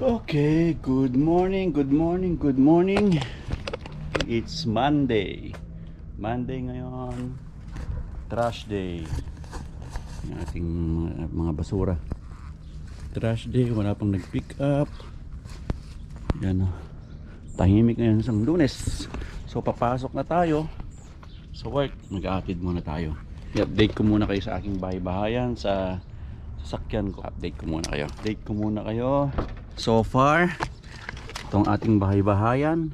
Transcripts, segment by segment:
Okay, good morning, good morning, good morning. It's Monday. Monday ngayon. Trash day. Yung ating mga basura. Trash day, wala pang nag-pick up. Yan o. Tahimik ngayon isang Lunes. So papasok na tayo sa work. Mag-aatid muna tayo. I-update ko muna kayo sa aking bahay-bahayan sa sasakyan ko. Update ko muna kayo. So far, itong ating bahay-bahayan,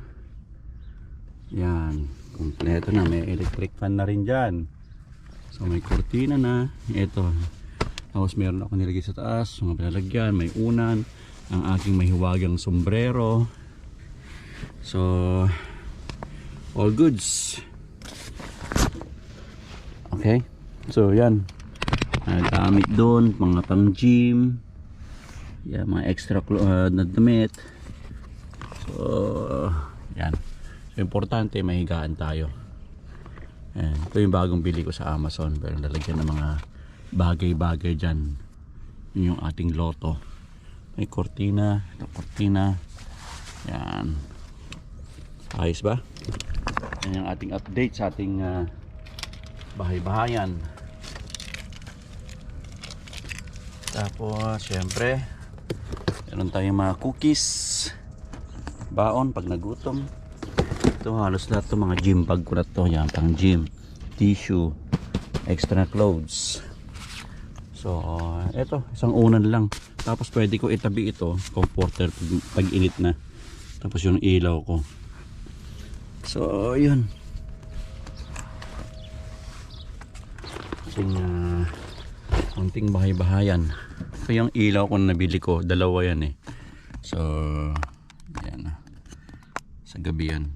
yan, kompleto na. May electric fan na rin dyan. So may kurtina na. Ito. Tapos meron ako nilagay sa taas, mga pinalagyan. May unan. Ang aking mahiwagang sombrero. So all goods. Okay. So yan, gamit doon, mga pang gym. Yan, mga extra na damit. So yan. So importante mahigaan tayo. Yan. Ito yung bagong bili ko sa Amazon. Pero nalagyan ng mga bagay-bagay dyan. Yun yung ating loto. May kortina. Ito kortina. Yan. Ayos ba? Yan yung ating update sa ating bahay-bahayan. Tapos syempre meron tayong mga cookies, baon pag nagutom. Ito halos lahat itong mga gym bag ko na to. Yan, pang gym, tissue, extra clothes. So eto, isang unan lang. Tapos pwede ko itabi ito, comforter pag init na. Tapos yung ilaw ko. So yun, konting bahay-bahayan. Ito yung ilaw ko na nabili ko, dalawa yan eh. So yan, sa gabi yan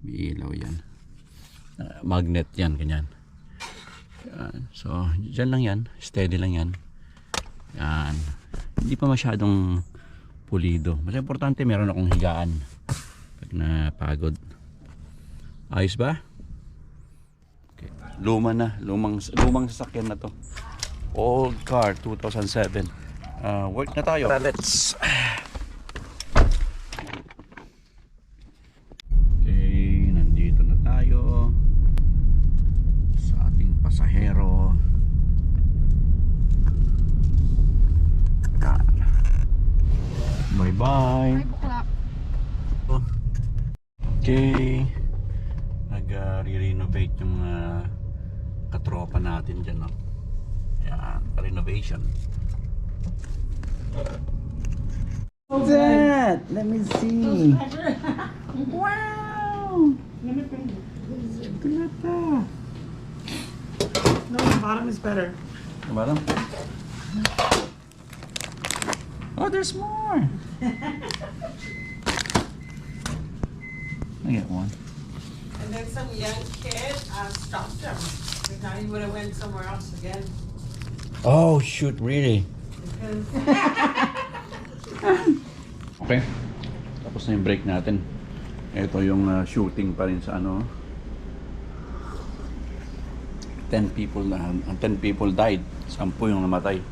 may ilaw yan, magnet yan, ganyan. Yan. So dyan lang yan, steady lang yan. Yan, hindi pa masyadong pulido. Mas importante meron akong higaan pag napagod. Ayos ba? Okay. Lumang sasakyan na to. Old car, 2007. Work na tayo. Let's. Okay, nandito na tayo sa ating pasahero. Bye bye. Okay, nag-re-renovate yung mga katropa natin dyan, no? Yan, renovation. What's that? Let me see. Wow! Pinata. No, the bottom is better. The bottom? Oh, there's more. I get one. And then some young kid stopped him. He thought he would have went somewhere else again. Oh shoot, really? Because Okay. Tapos na yung break natin. Ito yung shooting pa rin sa ano. 10 people died. 10 yung namatay.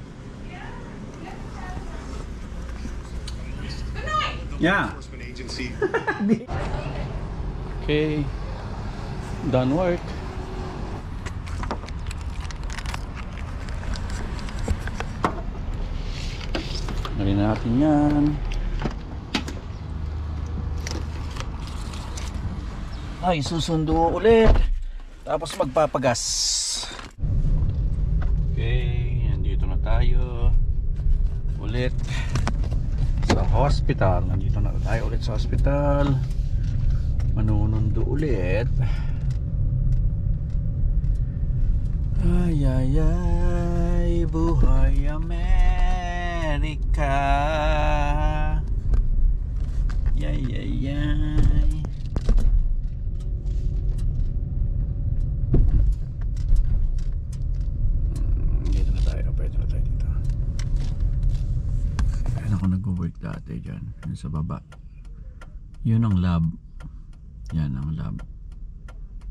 Yeah. Okay. Done work. Ngayon natin yan. Ay, susundo ulit. Tapos magpapagas. Okay, nandito na tayo ulit sa hospital. Nandito na tayo ulit sa hospital. Manunundo ulit. Ay, ay, ay, buhay Amerika. Yay, yay, yay. Dito na tayo, pwede na tayo dito. Kaya ako nag-work dati dyan, yun sa baba. Yun ang lab. Yan ang lab.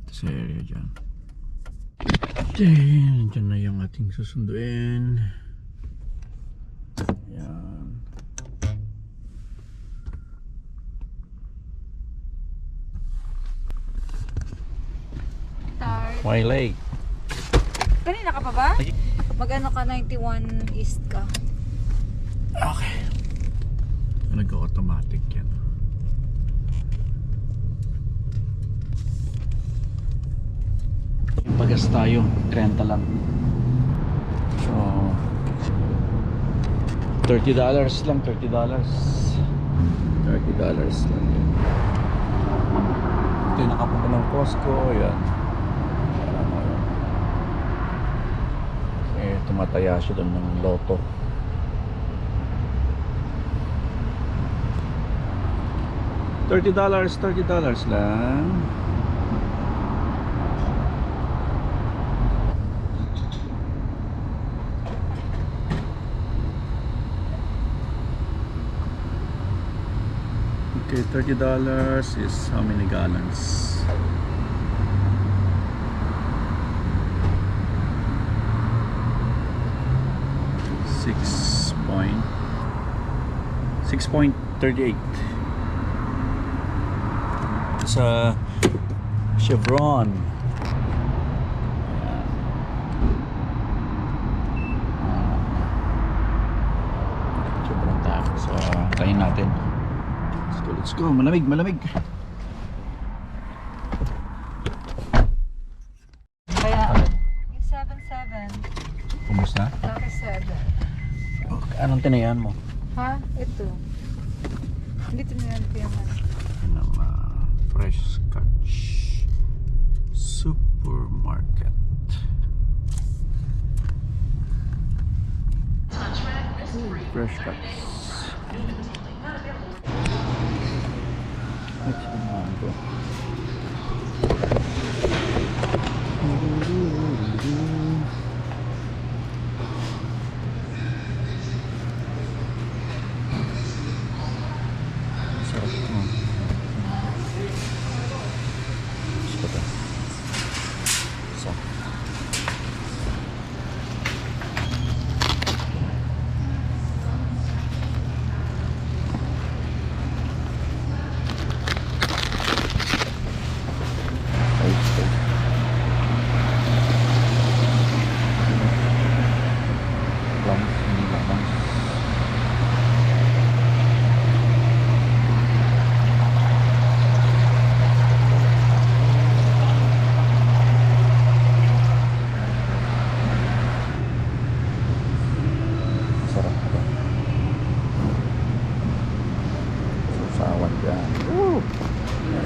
Ito sa area dyan. Diyan na yung ating susunduin. Yan. Why late? Kanina ka pa ba? Mag-ano ka, 91 East ka. Okay. Nag-automatic yan. Yung pagas tayo, 30 lang. So, $30 lang, $30. $30 lang yun. Ito yung nakapunta ng Costco, yan. Eh, tumataya siya doon ng Lotto. $30 lang. Okay, $30 is how many gallons? Six point 38. Sa Chevron. Chevron tayo. So, tayin natin. Let's go. Malamig, malamig. Kaya, yung 7-7. Kumusta? Laki 7. Okay. Anong tinayan mo? Ha? Ito. Hindi tinayan ko yung ano. Fresh Catch Supermarket. Fresh Catch.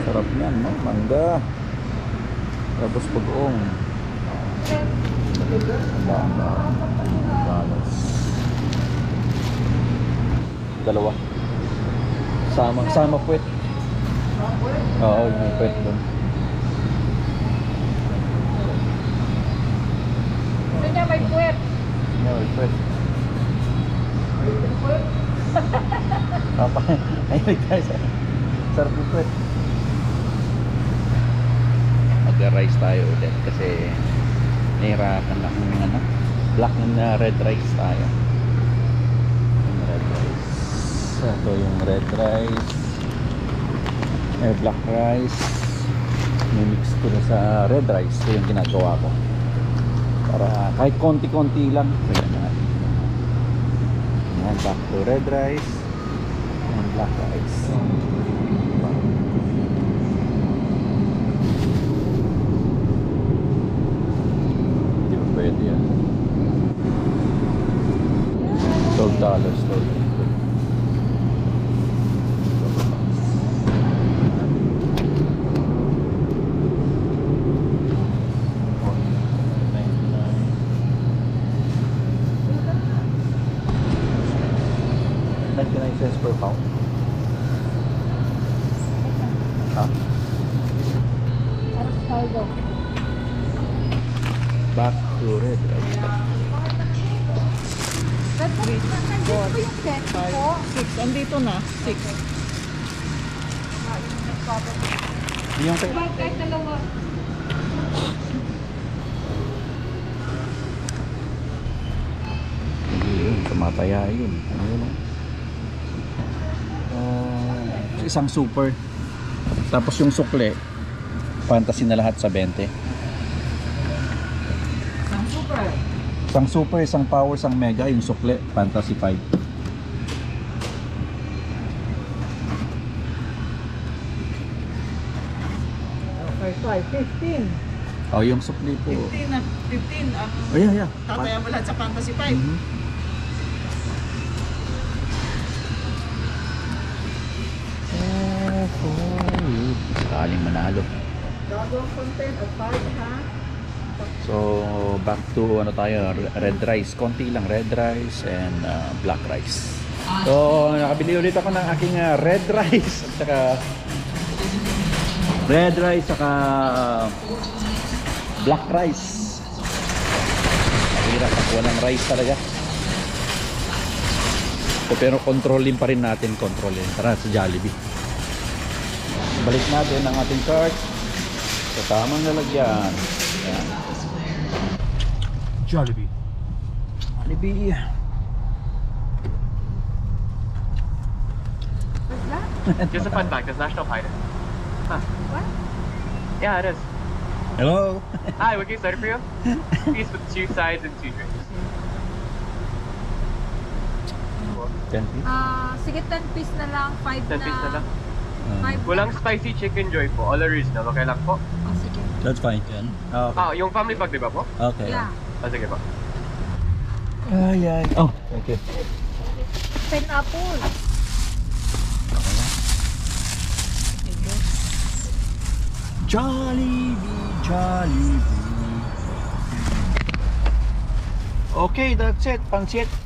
Sarap yan, no? Mangga. Tapos pag-ong. Dalawa. Sama puwet. Oo, yung puwet doon. Ito niya may puwet. May puwet. Ay, sarap yung puwet. Mag-rice tayo ulit kasi nahirapan na kung ano, black and red rice tayo. Yung red rice. Ito yung red rice. Black rice. Mimix ko na sa red rice. Ito yung ginagawa ko. Para kahit konti-konti lang. So yan na. Yan, back to red rice and black rice. Pwede yan. $12 $0.99 per pound. Ha? Back to red rice. Nandito pa yung set ko. 6, andito na, 6. Yung kay... Kahit dalawa. Yun, tumataya yun. Ano yun? Isang super. Tapos yung sukle, fantasy na lahat sa 20. Isang super, isang power, isang mega, yung sukle, Fantasy 5. Okay, 15. Oh, yung sukle po. 15 na 15 ang Oh, yeah. tataya mo lahat sa Fantasy 5. Mhm. Sakaling manalo. Gago ang content at 5 ha. So, back to ano tayo, red rice. Konti lang, red rice and black rice. So, nakabili ulit ako ng aking red rice at saka black rice. Mahirap ako ng rice talaga. So, pero controlin pa rin natin, controlin. Tara sa Jollibee. Balik natin ang ating cart sa tamang lalagyan. Ayan. Jollibee. Jollibee. What's that? Just a fun fact, it's National Pie Day. Huh. What? Yeah, it is. Hello. Hi, what can I start for you? Piece with 2 sides and 2 drinks. 10 piece? Sige, 10 piece na lang. 5 10 piece na lang. 5 Walang spicy chicken joy po, all original. Okay lang po? Oh, sige. That's fine. Yan. Okay. Yung family pack, di ba po? Okay. Yeah. Sige po. Ay. Oh, thank you. Pineapple. Jollibee. Okay, that's it. Pansit.